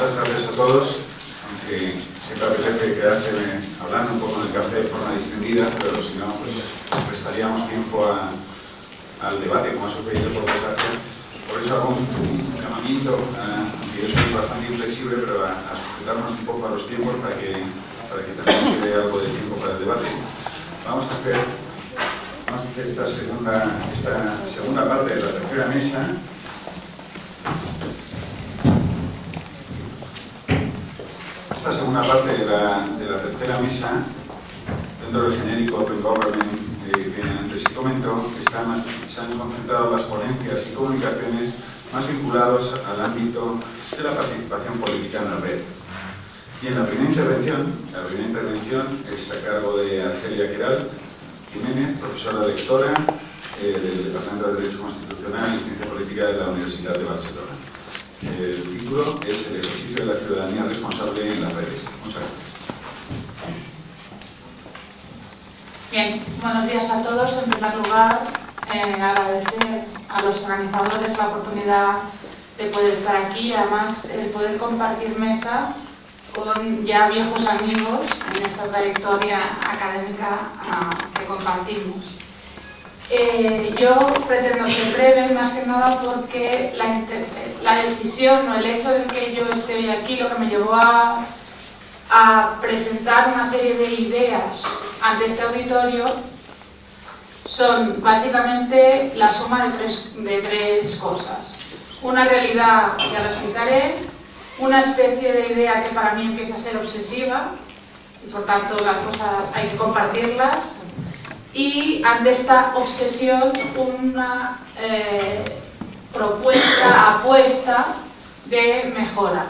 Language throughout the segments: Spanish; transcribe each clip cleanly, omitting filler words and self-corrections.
muchas gracias a todos, aunque siempre apetece quedarse hablando un poco en el café de forma distendida, pero si no, pues prestaríamos tiempo al debate, como ha sucedido por desgracia. Por eso hago un llamamiento, aunque yo soy bastante inflexible, pero a sujetarnos un poco a los tiempos para que también quede algo de tiempo para el debate. Vamos a hacer esta segunda parte de la tercera mesa. Esta segunda parte de la tercera mesa, dentro del genérico Open Government que antes se comentó, se han concentrado las ponencias y comunicaciones más vinculados al ámbito de la participación política en la red. Y en la primera intervención es a cargo de Argelia Queralt Jiménez, profesora lectora del Departamento de Derecho Constitucional y Ciencia Política de la Universidad de Barcelona. El título es El ejercicio de la ciudadanía responsable en las redes. Muchas gracias. Bien, buenos días a todos. En primer lugar, agradecer a los organizadores la oportunidad de poder estar aquí y además poder compartir mesa con ya viejos amigos en esta trayectoria académica que compartimos. Yo pretendo ser breve, más que nada porque la decisión o el hecho de que yo esté hoy aquí lo que me llevó a presentar una serie de ideas ante este auditorio son básicamente la suma de tres cosas. Una realidad, ya la explicaré, una especie de idea que para mí empieza a ser obsesiva y por tanto las cosas hay que compartirlas, y ante esta obsesión una apuesta de mejora.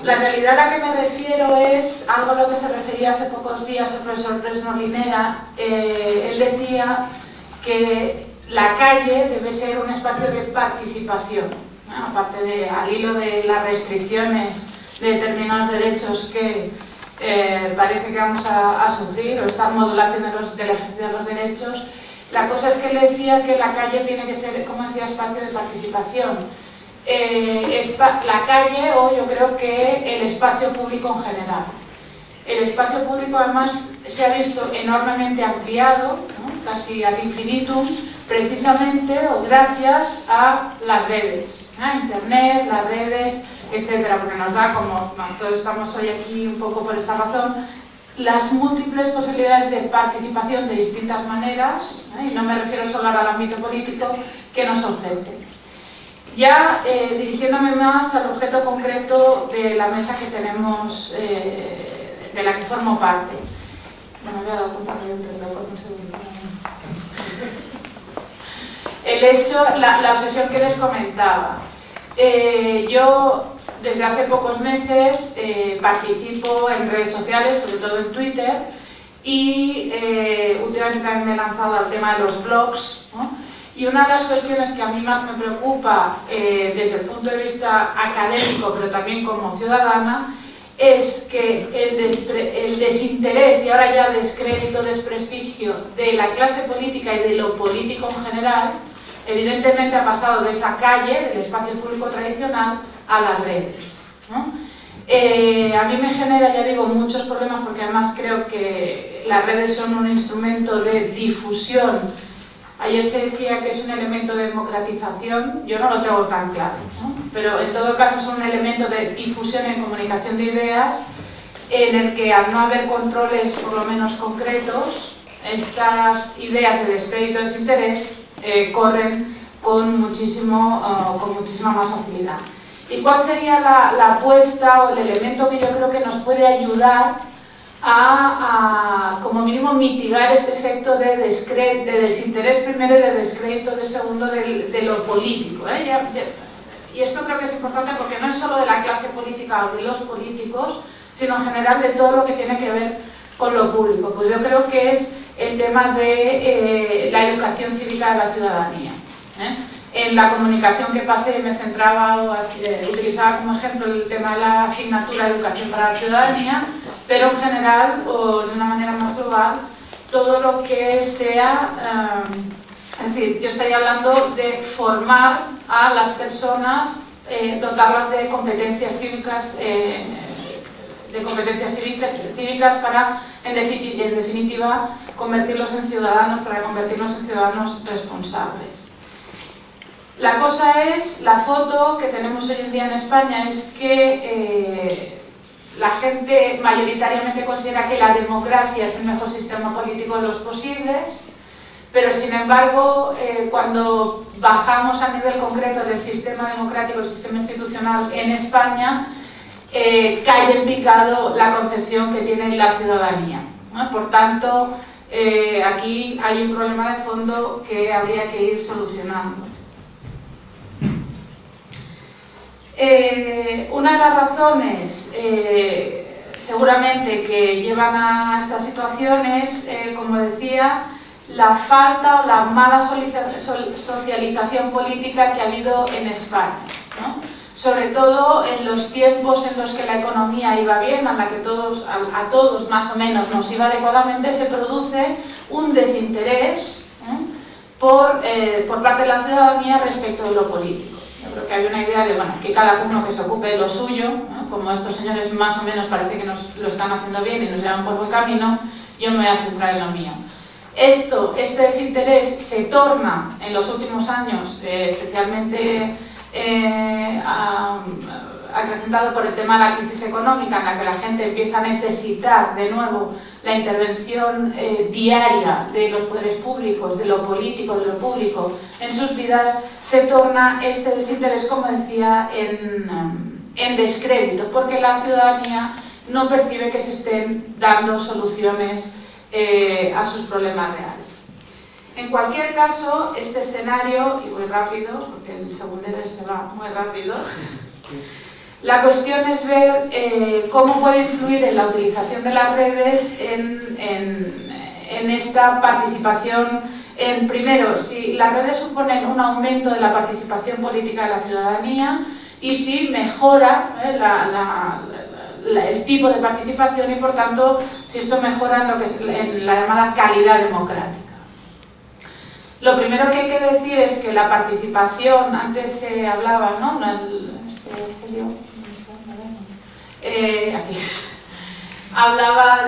La realidad a la que me refiero es algo a lo que se refería hace pocos días el profesor Fresno-Linera. Él decía que la calle debe ser un espacio de participación, ¿no? Aparte de, al hilo de las restricciones de determinados derechos que parece que vamos a sufrir, o esta modulación del ejercicio de los derechos, la cosa es que él decía que la calle tiene que ser, como decía, espacio de participación. La calle, o yo creo que el espacio público en general. El espacio público además se ha visto enormemente ampliado, ¿no? Casi ad infinitum, precisamente o gracias a las redes, ¿no? Internet, las redes, etcétera, porque nos da, como todos estamos hoy aquí un poco por esta razón, las múltiples posibilidades de participación de distintas maneras, ¿no? Y no me refiero solo al ámbito político, que nos ofrece. Ya dirigiéndome más al objeto concreto de la mesa que tenemos, de la que formo parte. Bueno, me había dado cuenta que un segundo. El hecho, la obsesión que les comentaba. Yo desde hace pocos meses participo en redes sociales, sobre todo en Twitter, y últimamente también me he lanzado al tema de los blogs, ¿no? Y una de las cuestiones que a mí más me preocupa desde el punto de vista académico, pero también como ciudadana, es que el desinterés y ahora ya descrédito, desprestigio de la clase política y de lo político en general, evidentemente ha pasado de esa calle, del espacio público tradicional, a las redes, ¿no? A mí me genera, ya digo, muchos problemas porque además creo que las redes son un instrumento de difusión. Ayer se decía que es un elemento de democratización, yo no lo tengo tan claro, ¿no? Pero en todo caso es un elemento de difusión y comunicación de ideas en el que al no haber controles por lo menos concretos, estas ideas de descrédito y desinterés corren con muchísima más facilidad. ¿Y cuál sería la apuesta o el elemento que yo creo que nos puede ayudar a como mínimo mitigar este efecto de desinterés primero y de descrédito de segundo de lo político, ¿eh? Y esto creo que es importante porque no es solo de la clase política o de los políticos, sino en general de todo lo que tiene que ver con lo público. Pues yo creo que es el tema de la educación cívica de la ciudadanía, ¿eh? En la comunicación que pasé me centraba, utilizaba como ejemplo el tema de la asignatura de educación para la ciudadanía, pero en general, o de una manera más global, todo lo que sea, es decir, yo estaría hablando de formar a las personas dotarlas de competencias cívicas para, en definitiva, convertirlos en ciudadanos, para convertirnos en ciudadanos responsables. La cosa es, la foto que tenemos hoy en día en España es que la gente mayoritariamente considera que la democracia es el mejor sistema político de los posibles, pero sin embargo, cuando bajamos a nivel concreto del sistema democrático, el sistema institucional en España, cae en picado la concepción que tiene la ciudadanía, ¿no? Por tanto, aquí hay un problema de fondo que habría que ir solucionando. Una de las razones seguramente que llevan a estas situaciones, como decía, la falta o la mala socialización política que ha habido en España, ¿no? Sobre todo en los tiempos en los que la economía iba bien, en la que a todos más o menos nos iba adecuadamente, se produce un desinterés por parte de la ciudadanía respecto de lo político. Yo creo que hay una idea de, bueno, que cada uno que se ocupe de lo suyo, ¿no? Como estos señores más o menos parece que nos lo están haciendo bien y nos llevan por buen camino, yo me voy a centrar en lo mío. Este desinterés se torna en los últimos años, especialmente acrecentado por el tema de la crisis económica, en la que la gente empieza a necesitar de nuevo la intervención diaria de los poderes públicos, de lo político, de lo público en sus vidas, se torna este desinterés, como decía, en descrédito, porque la ciudadanía no percibe que se estén dando soluciones a sus problemas reales. En cualquier caso, este escenario, y voy rápido, porque el segundero este va muy rápido, la cuestión es ver cómo puede influir en la utilización de las redes en esta participación. Primero, si las redes suponen un aumento de la participación política de la ciudadanía y si mejora el tipo de participación y, por tanto, si esto mejora en lo que es en la llamada calidad democrática. Lo primero que hay que decir es que la participación, antes se hablaba, ¿no? Aquí.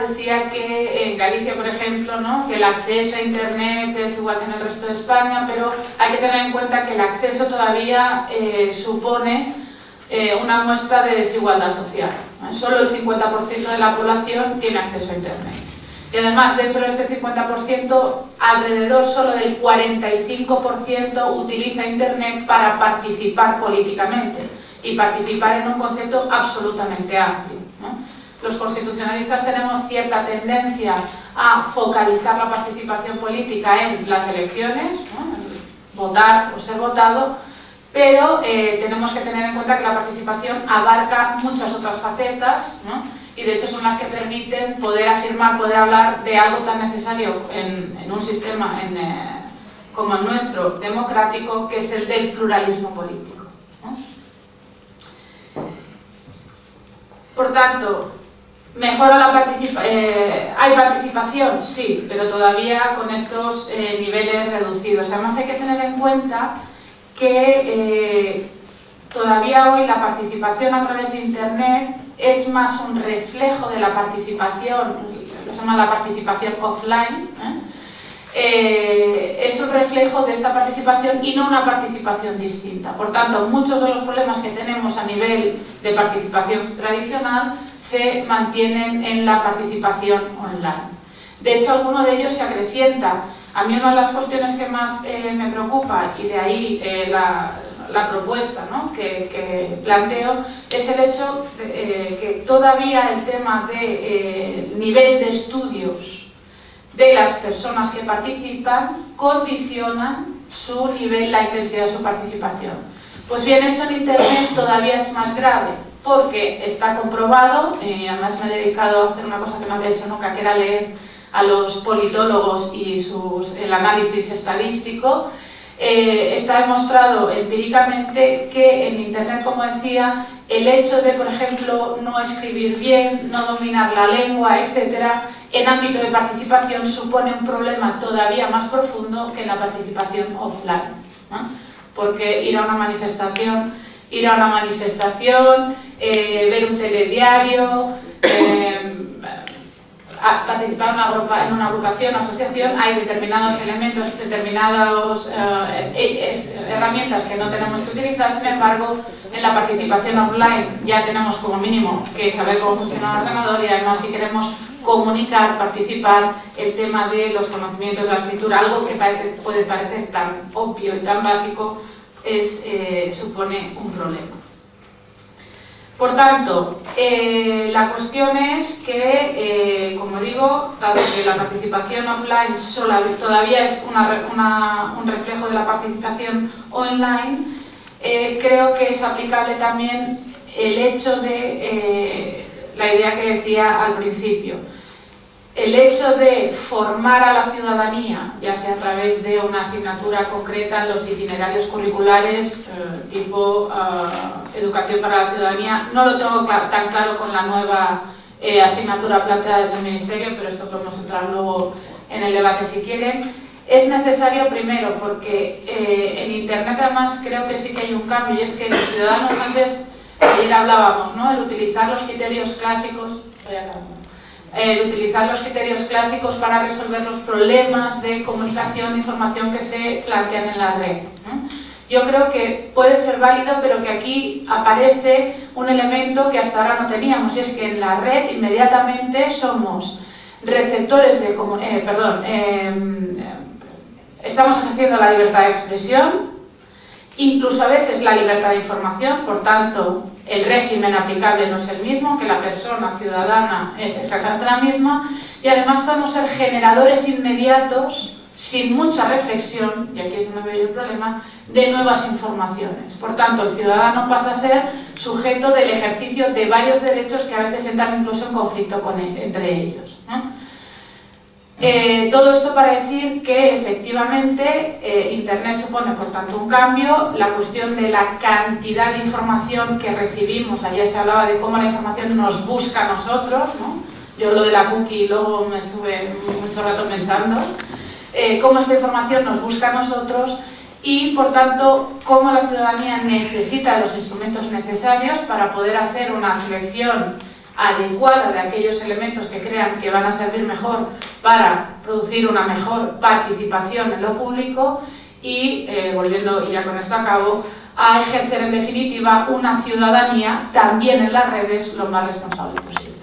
Decía que en Galicia, por ejemplo, ¿no? Que el acceso a Internet es igual que en el resto de España, pero hay que tener en cuenta que el acceso todavía supone una muestra de desigualdad social. Solo el 50% de la población tiene acceso a Internet. Y además, dentro de este 50%, alrededor solo del 45% utiliza Internet para participar políticamente. Y participar en un concepto absolutamente amplio, ¿no? Los constitucionalistas tenemos cierta tendencia a focalizar la participación política en las elecciones, ¿no? Votar o ser votado, pero tenemos que tener en cuenta que la participación abarca muchas otras facetas, ¿no? Y de hecho son las que permiten poder afirmar, poder hablar de algo tan necesario en un sistema como el nuestro, democrático, que es el del pluralismo político, ¿no? Por tanto, ¿mejora la participación? ¿Hay participación? Sí, pero todavía con estos niveles reducidos. Además hay que tener en cuenta que todavía hoy la participación a través de Internet es más un reflejo de la participación, lo se llama la participación offline, es un reflejo de esta participación y no una participación distinta. Por tanto, muchos de los problemas que tenemos a nivel de participación tradicional se mantienen en la participación online. De hecho, alguno de ellos se acrecienta. A mí una de las cuestiones que más me preocupa, y de ahí la propuesta, ¿no? que planteo, es el hecho de que todavía el tema de nivel de estudios de las personas que participan condicionan su nivel, la intensidad de su participación. Pues bien, esto en Internet todavía es más grave, porque está comprobado, y además me he dedicado a hacer una cosa que no había hecho nunca, que era leer a los politólogos y el análisis estadístico. Está demostrado empíricamente que en Internet, como decía, el hecho de, por ejemplo, no escribir bien, no dominar la lengua, etcétera, en ámbito de participación supone un problema todavía más profundo que en la participación offline, ¿no? Porque ir a una manifestación ir a una manifestación, ver un telediario, participar en una agrupación, asociación. Hay determinados elementos, determinadas herramientas que no tenemos que utilizar. Sin embargo, en la participación online ya tenemos como mínimo que saber cómo funciona el ordenador, y además si queremos comunicar, participar, el tema de los conocimientos de la escritura, algo que puede parecer tan obvio y tan básico, supone un problema. Por tanto, la cuestión es que, como digo, dado que la participación offline todavía es un reflejo de la participación online, creo que es aplicable también el hecho de la idea que decía al principio. El hecho de formar a la ciudadanía, ya sea a través de una asignatura concreta en los itinerarios curriculares, tipo educación para la ciudadanía, no lo tengo tan claro con la nueva asignatura planteada desde el Ministerio, pero esto podemos entrar luego en el debate si quieren. Es necesario primero porque en Internet además creo que sí que hay un cambio, y es que los ciudadanos antes, ayer hablábamos, ¿no?, el utilizar los criterios clásicos, para resolver los problemas de comunicación e información que se plantean en la red. Yo creo que puede ser válido, pero que aquí aparece un elemento que hasta ahora no teníamos, y es que en la red inmediatamente somos receptores de estamos ejerciendo la libertad de expresión, incluso a veces la libertad de información. Por tanto, el régimen aplicable no es el mismo, que la persona ciudadana es exactamente la misma, y además podemos ser generadores inmediatos, sin mucha reflexión, y aquí es donde veo el problema, de nuevas informaciones. Por tanto, el ciudadano pasa a ser sujeto del ejercicio de varios derechos que a veces entran incluso en conflicto entre ellos, ¿no? Todo esto para decir que efectivamente Internet supone por tanto un cambio. La cuestión de la cantidad de información que recibimos, ayer se hablaba de cómo la información nos busca a nosotros, ¿no? Yo lo de la cookie luego me estuve mucho rato pensando, cómo esta información nos busca a nosotros, y por tanto cómo la ciudadanía necesita los instrumentos necesarios para poder hacer una selección adecuada de aquellos elementos que crean que van a servir mejor para producir una mejor participación en lo público y, volviendo, y ya con esto acabo, a ejercer en definitiva una ciudadanía también en las redes lo más responsable posible.